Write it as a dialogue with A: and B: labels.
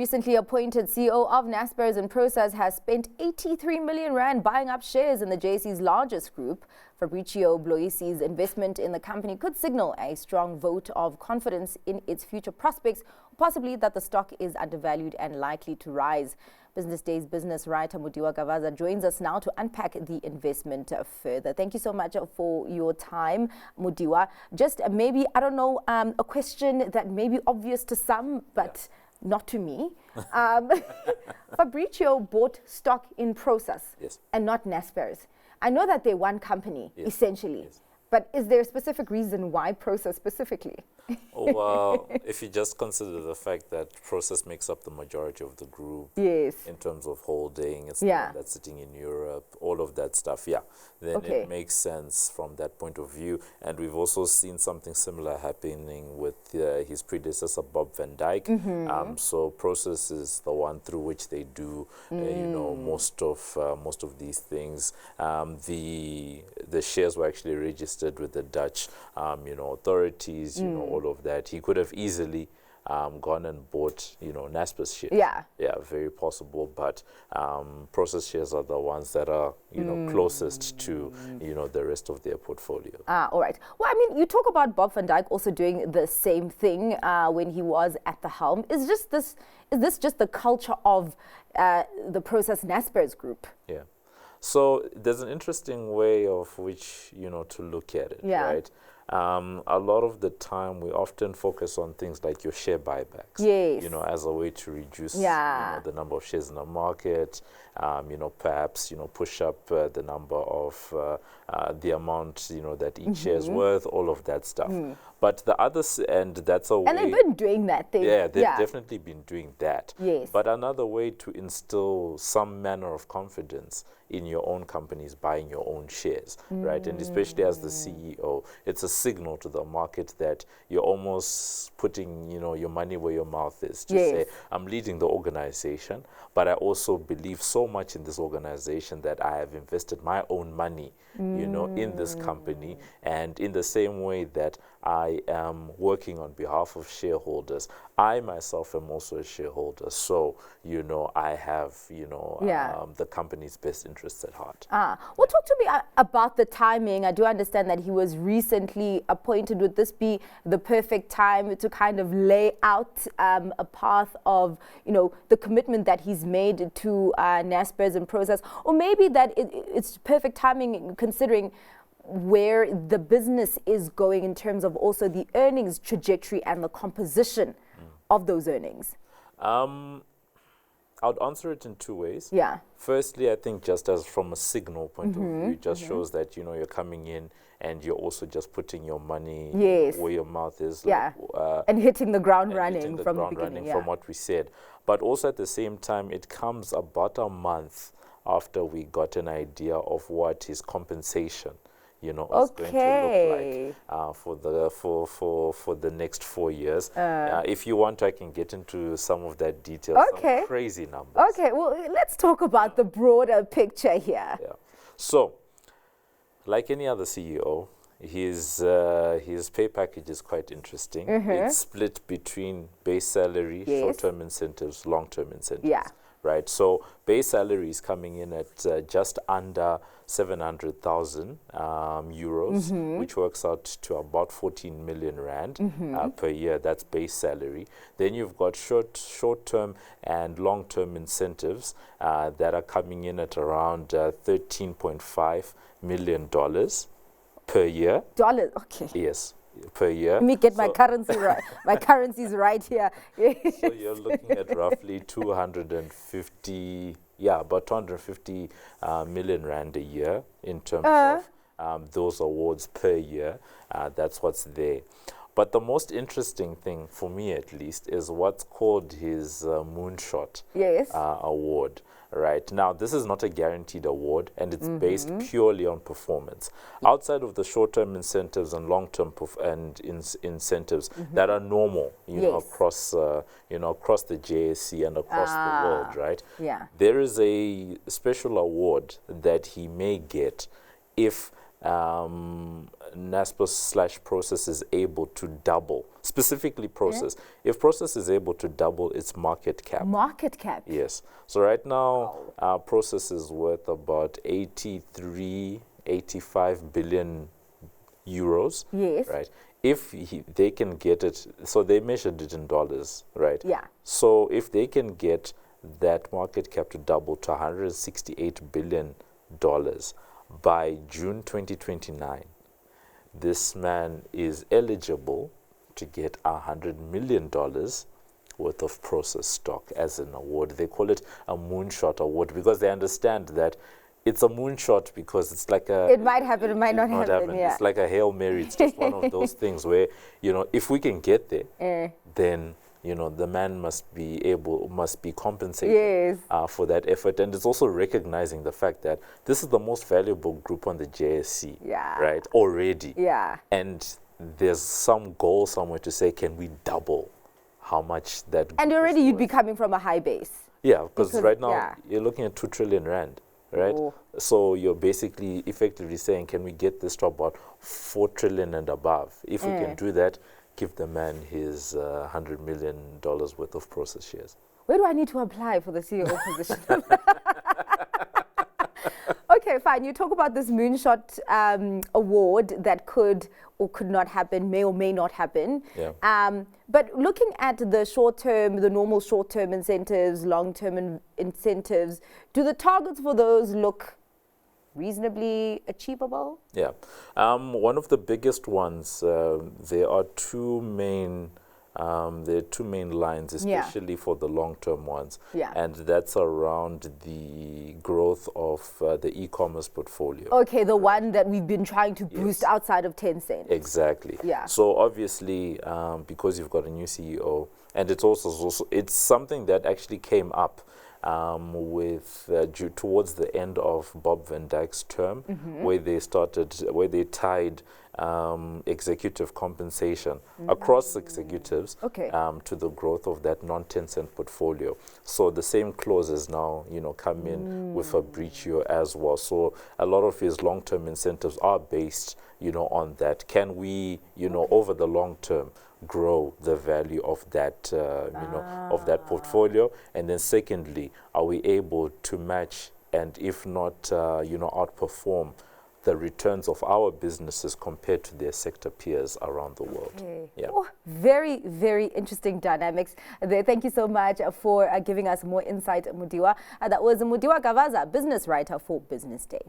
A: recently appointed CEO of Naspers and Prosus has spent 83 million rand buying up shares in the JSE's largest group. Fabricio Bloisi's investment in the company could signal a strong vote of confidence in its future prospects, possibly that the stock is undervalued and likely to rise. Business Day's business writer Mudiwa Gavaza joins us now to unpack the investment further. Thank you so much for your time, Mudiwa. Just maybe, I don't know, a question that may be obvious to some, but not to me. Fabricio bought stock in Prosus and not Naspers. I know that they're one company, essentially. But is there a specific reason why Prosus specifically?
B: Oh, well, if you just consider the fact that Prosus makes up the majority of the group in terms of holding, it's the one that's sitting in Europe, all of that stuff, then it makes sense from that point of view. And we've also seen something similar happening with his predecessor, Bob Van Dijk. So Prosus is the one through which they do, most of these things. The shares were actually registered with the Dutch, authorities, all of that. He could have easily gone and bought, Naspers shares. Yeah, very possible. But Prosus shares are the ones that are, closest to, the rest of their portfolio.
A: All right. Well, I mean, you talk about Bob Van Dijk also doing the same thing when he was at the helm. Is this just the culture of the Prosus Naspers group?
B: Yeah. So there's an interesting way of which, to look at it, right? A lot of the time we often focus on things like your share buybacks, as a way to reduce the number of shares in the market, perhaps, push up the number of the amount, that each share is worth, all of that stuff. But the other end, that's a way.
A: And they've been doing that thing.
B: Yeah, they've definitely been doing that. But another way to instill some manner of confidence in your own companies, buying your own shares, right? And especially as the CEO, it's a signal to the market that you're almost putting, your money where your mouth is, to say, I'm leading the organization, but I also believe so much in this organization that I have invested my own money, in this company. And in the same way that I am working on behalf of shareholders, I myself am also a shareholder. So, I have, the company's best interests at heart.
A: Well, talk to me about the timing. I do understand that he was recently appointed. Would this be the perfect time to kind of lay out a path of, the commitment that he's made to Naspers and Prosus? Or maybe that it's perfect timing considering where the business is going in terms of also the earnings trajectory and the composition of those earnings?
B: I would answer it in two ways. Firstly, I think just as from a signal point of view, it just shows that, you're coming in and you're also just putting your money where your mouth is.
A: And hitting the ground running from the beginning.
B: From what we said. But also at the same time, it comes about a month after we got an idea of what his compensation is going to look like for the next 4 years. If you want, I can get into some of that detail. Some crazy numbers.
A: Okay, well, let's talk about the broader picture here.
B: So, like any other CEO, his pay package is quite interesting. It's split between base salary, short-term incentives, long-term incentives. Right, so base salary is coming in at just under 700,000 euros, which works out to about 14 million rand per year. That's base salary. Then you've got short-term and long-term incentives that are coming in at around $13.5 million per year.
A: Dollars, okay.
B: Yes. Per year.
A: Let me get my currency right. My currency's right here.
B: So you're looking at roughly about 250 million rand a year in terms of those awards per year. That's what's there. But the most interesting thing, for me at least, is what's called his Moonshot award. Right now, this is not a guaranteed award, and it's based purely on performance. Outside of the short-term incentives and long-term incentives that are normal, across the JSE and across the world, right? There is a special award that he may get if Naspers/Prosus is able to double, specifically Prosus. If Prosus is able to double its market cap.
A: Market cap?
B: Yes. So right now, Prosus is worth about 85 billion euros.
A: Yes.
B: Right. If they can get it, so they measured it in dollars, right?
A: Yeah.
B: So if they can get that market cap to double to $168 billion by June 2029, this man is eligible to get $100 million worth of Prosus stock as an award. They call it a Moonshot award because they understand that it's a moonshot because it's like a...
A: It might happen, it might not happen. Yeah.
B: It's like a Hail Mary. It's just one of those things where, you know, if we can get there, then, you know, the man must be compensated for that effort. And it's also recognizing the fact that this is the most valuable group on the JSE, right, already.
A: Yeah.
B: And there's some goal somewhere to say, can we double how much that group
A: And already
B: is
A: you'd
B: worth?
A: be coming from a high base.
B: Yeah, because right now you're looking at 2 trillion rand. Right?
A: Oh.
B: So you're basically effectively saying, can we get this to about 4 trillion and above? If we can do that, give the man his $100 million worth of Prosus shares.
A: Where do I need to apply for the CEO position? Okay, fine. You talk about this Moonshot award that could or could not happen, may or may not happen.
B: Yeah.
A: But looking at the short-term, the normal short-term incentives, long-term incentives, do the targets for those look reasonably achievable?
B: Yeah. One of the biggest ones, there are two main lines, especially for the long-term ones.
A: Yeah.
B: And that's around the growth of the e-commerce portfolio.
A: Okay, the one that we've been trying to boost outside of Tencent.
B: Exactly.
A: Yeah.
B: So obviously, because you've got a new CEO, and it's something that actually came up towards the end of Bob Van Dyke's term, where they tied executive compensation across executives to the growth of that non-Tencent portfolio. So the same clauses now, you know, come in with Fabricio as well. So a lot of his long-term incentives are based, you know, on that. Can we, you know, over the long term, grow the value of that, of that portfolio? And then secondly, are we able to match and if not, outperform the returns of our businesses compared to their sector peers around the world? Yeah.
A: Oh, very, very interesting dynamics there. Thank you so much for giving us more insight, Mudiwa. That was Mudiwa Gavaza, business writer for Business Day.